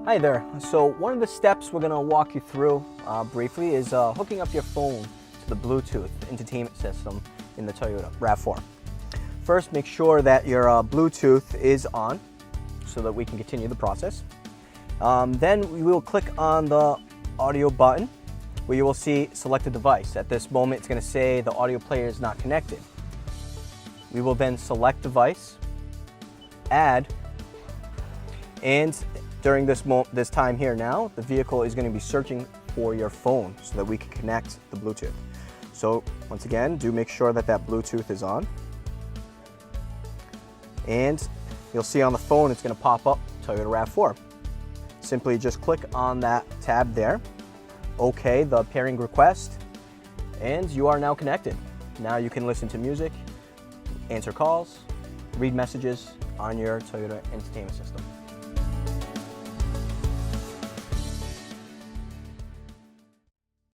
Hi there. So one of the steps we're going to walk you through briefly is hooking up your phone to the Bluetooth entertainment system in the Toyota RAV4. First, make sure that your Bluetooth is on so that we can continue the process. Then we will click on the audio button where you will see select a device. At this moment, it's going to say the audio player is not connected. We will then select device, add, and during this time here now, the vehicle is going to be searching for your phone so that we can connect the Bluetooth. So once again, do make sure that that Bluetooth is on. And you'll see on the phone it's going to pop up Toyota RAV4. Simply just click on that tab there, OK the pairing request, and you are now connected. Now you can listen to music, answer calls, read messages on your Toyota entertainment system.